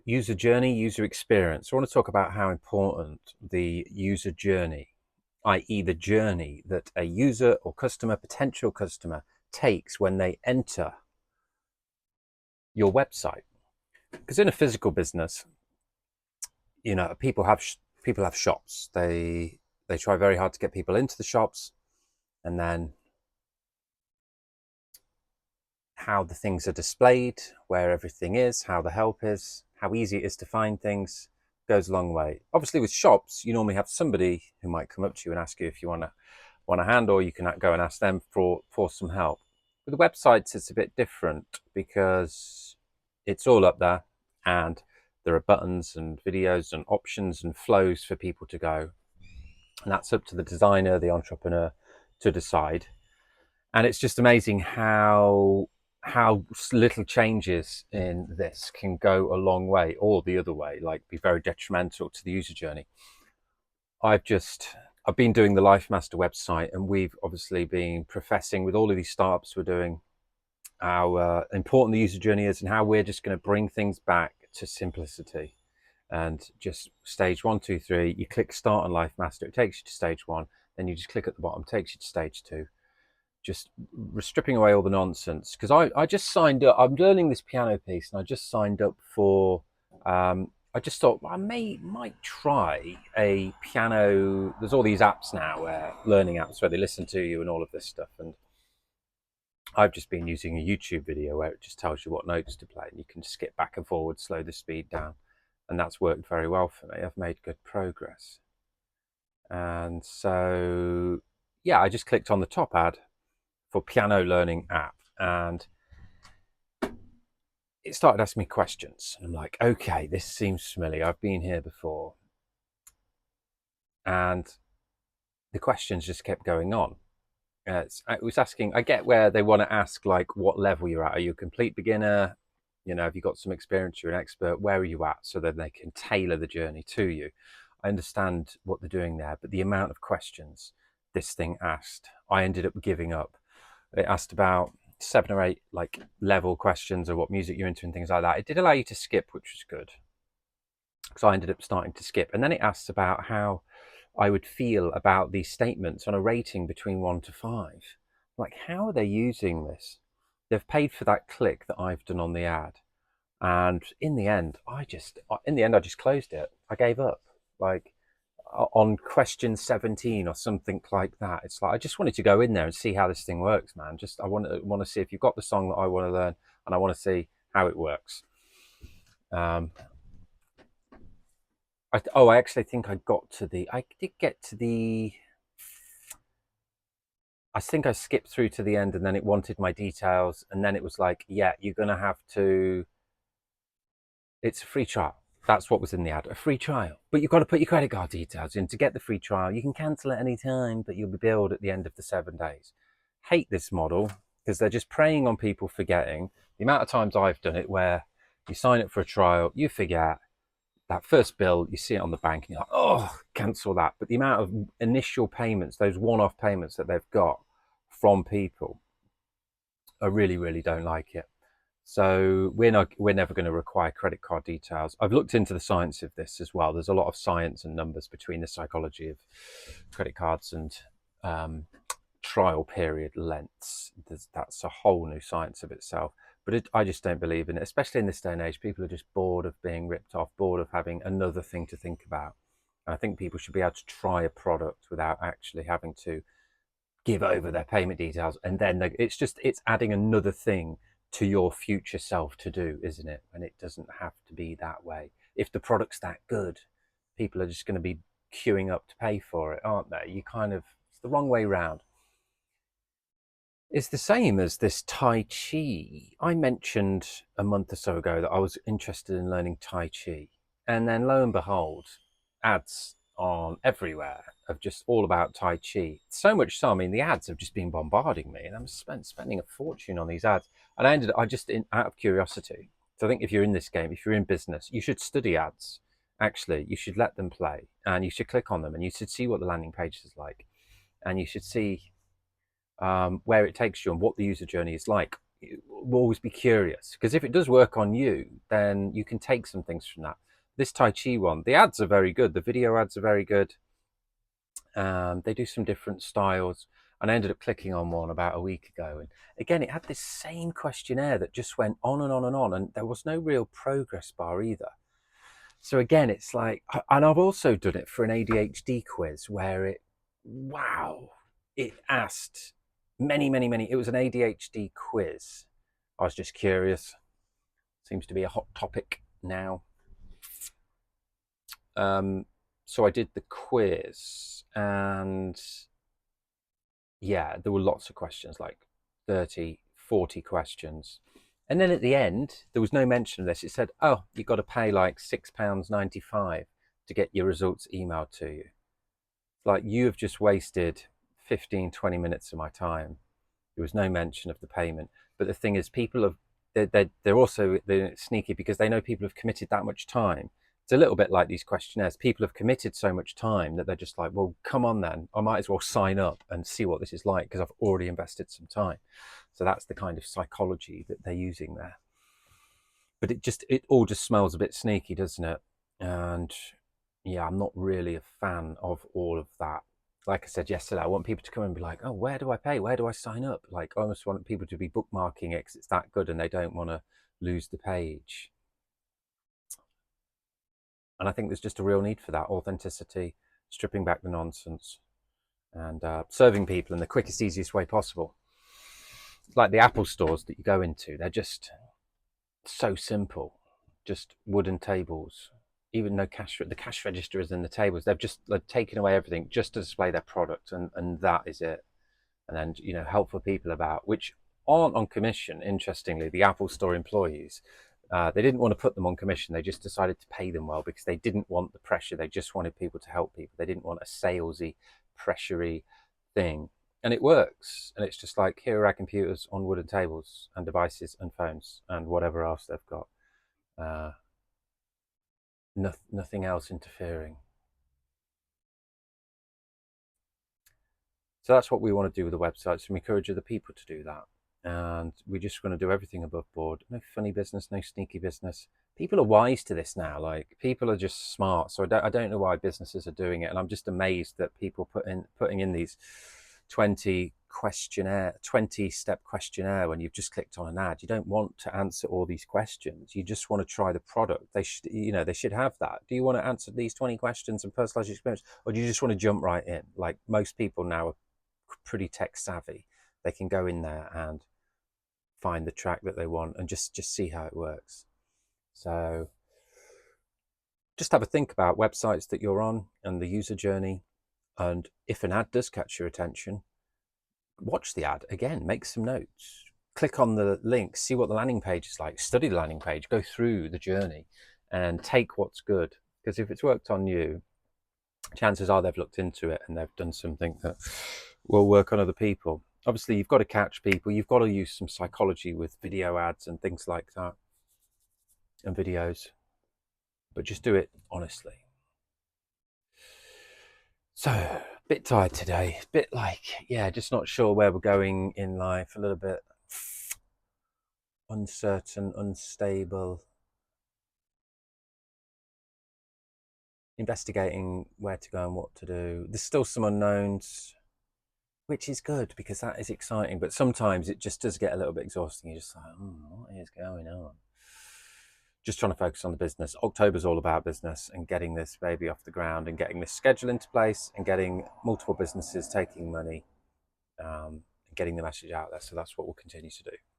User journey, user experience. I want to talk about how important the user journey, i.e. the journey that a user or customer, potential customer, takes when they enter your website. Because in a physical business, people have shops. They try very hard to get people into the shops, and then how the things are displayed, where everything is, how the help is, how easy it is to find things goes a long way. Obviously, with shops, you normally have somebody who might come up to you and ask you if you want a hand, or you can go and ask them for some help. With the websites, it's a bit different because it's all up there, and there are buttons and videos and options and flows for people to go, and that's up to the designer, the entrepreneur, to decide. And it's just amazing how little changes in this can go a long way, or the other way, like be very detrimental to the user journey. I've been doing the LifeMaster website, and we've obviously been professing with all of these startups we're doing how important the user journey is, and how we're just going to bring things back to simplicity. And just stage 1, 2, 3, you click start on LifeMaster, it takes you to stage 1, then you just click at the bottom, takes you to stage 2. Just stripping away all the nonsense, because I just signed up. I'm learning this piano piece, and I just signed up for I just thought, well, I might try a piano. There's all these apps now, learning apps, where they listen to you and all of this stuff. And I've just been using a YouTube video where it just tells you what notes to play, and you can skip back and forward, slow the speed down, and that's worked very well for me. I've made good progress. And so, yeah, I just clicked on the top ad for piano learning app, and it started asking me questions. I'm like, okay, this seems familiar. I've been here before. And the questions just kept going on. It was asking, I get where they want to ask, like, what level you're at. Are you a complete beginner? Have you got some experience? You're an expert. Where are you at? So that they can tailor the journey to you. I understand what they're doing there, but the amount of questions this thing asked, I ended up giving up. It asked about 7 or 8 like level questions of what music you're into and things like that. It did allow you to skip, which was good, because I ended up starting to skip. And then it asks about how I would feel about these statements on a rating between 1 to 5. Like, how are they using this? They've paid for that click that I've done on the ad. And in the end, I just closed it. I gave up. Like, on question 17 or something like that. It's like, I just wanted to go in there and see how this thing works, man. I want to see if you've got the song that I want to learn, and I want to see how it works. I actually think I did get to the, I think I skipped through to the end, and then it wanted my details, and then it was like, yeah, you're going to have to, it's a free trial. That's what was in the ad, a free trial. But you've got to put your credit card details in to get the free trial. You can cancel at any time, but you'll be billed at the end of the 7 days. Hate this model, because they're just preying on people forgetting. The amount of times I've done it where you sign up for a trial, you forget, that first bill, you see it on the bank, and you're like, oh, cancel that. But the amount of initial payments, those one-off payments that they've got from people, I really, really don't like it. So we're never going to require credit card details. I've looked into the science of this as well. There's a lot of science and numbers between the psychology of credit cards and trial period lengths. That's a whole new science of itself. But I just don't believe in it, especially in this day and age. People are just bored of being ripped off, bored of having another thing to think about. And I think people should be able to try a product without actually having to give over their payment details. And then it's adding another thing to your future self to do, isn't it? And it doesn't have to be that way. If the product's that good, people are just going to be queuing up to pay for it, aren't they? It's the wrong way round. It's the same as this Tai Chi. I mentioned a month or so ago that I was interested in learning Tai Chi. And then lo and behold, ads on everywhere of just all about Tai Chi. So much so, I mean, the ads have just been bombarding me, and I'm spending a fortune on these ads. And out of curiosity. So I think if you're in this game, if you're in business, you should study ads. Actually, you should let them play, and you should click on them, and you should see what the landing page is like. And you should see where it takes you and what the user journey is like. will always be curious, because if it does work on you, then you can take some things from that. This Tai Chi one, the ads are very good. The video ads are very good. They do some different styles. And I ended up clicking on one about a week ago. And again, it had this same questionnaire that just went on and on and on. And there was no real progress bar either. So again, it's like, and I've also done it for an ADHD quiz where it asked many. It was an ADHD quiz. I was just curious. Seems to be a hot topic now. So I did the quiz, and yeah, there were lots of questions, like 30, 40 questions. And then at the end, there was no mention of this. It said, oh, you've got to pay like £6.95 to get your results emailed to you. Like, you have just wasted 15, 20 minutes of my time. There was no mention of the payment. But the thing is, people have, they're sneaky, because they know people have committed that much time. It's a little bit like these questionnaires. People have committed so much time that they're just like, well, come on then. I might as well sign up and see what this is like, because I've already invested some time. So that's the kind of psychology that they're using there. But it all just smells a bit sneaky, doesn't it? And yeah, I'm not really a fan of all of that. Like I said yesterday, I want people to come and be like, oh, where do I pay? Where do I sign up? Like, I almost want people to be bookmarking it because it's that good and they don't want to lose the page. And I think there's just a real need for that authenticity, stripping back the nonsense, and serving people in the quickest, easiest way possible. Like the Apple stores that you go into, they're just so simple. Just wooden tables, even no cash. The cash register is in the tables. They've taken away everything just to display their product, and that is it. And then, helpful people about, which aren't on commission. Interestingly, the Apple Store employees, they didn't want to put them on commission. They just decided to pay them well because they didn't want the pressure. They just wanted people to help people. They didn't want a salesy, pressury thing. And it works. And it's just like, here are our computers on wooden tables and devices and phones and whatever else they've got. Nothing else interfering. So that's what we want to do with the website. So we encourage other people to do that. And we're just going to do everything above board. No funny business, no sneaky business. People are wise to this now. Like, people are just smart. So I don't know why businesses are doing it. And I'm just amazed that people putting in these 20-step questionnaire when you've just clicked on an ad. You don't want to answer all these questions. You just want to try the product. They should have that. Do you want to answer these 20 questions and personalize your experience, or do you just want to jump right in? Like, most people now are pretty tech savvy. They can go in there and find the track that they want and just see how it works. So just have a think about websites that you're on and the user journey. And if an ad does catch your attention, watch the ad again, make some notes, click on the link, see what the landing page is like, study the landing page, go through the journey and take what's good. Because if it's worked on you, chances are they've looked into it and they've done something that will work on other people. Obviously, you've got to catch people. You've got to use some psychology with video ads and things like that, and videos, but just do it honestly. So, a bit tired today, a bit like, just not sure where we're going in life, a little bit uncertain, unstable, investigating where to go and what to do. There's still some unknowns, which is good because that is exciting, but sometimes it just does get a little bit exhausting. You're just like, what is going on? Just trying to focus on the business. October's all about business and getting this baby off the ground and getting this schedule into place and getting multiple businesses taking money, and getting the message out there. So that's what we'll continue to do.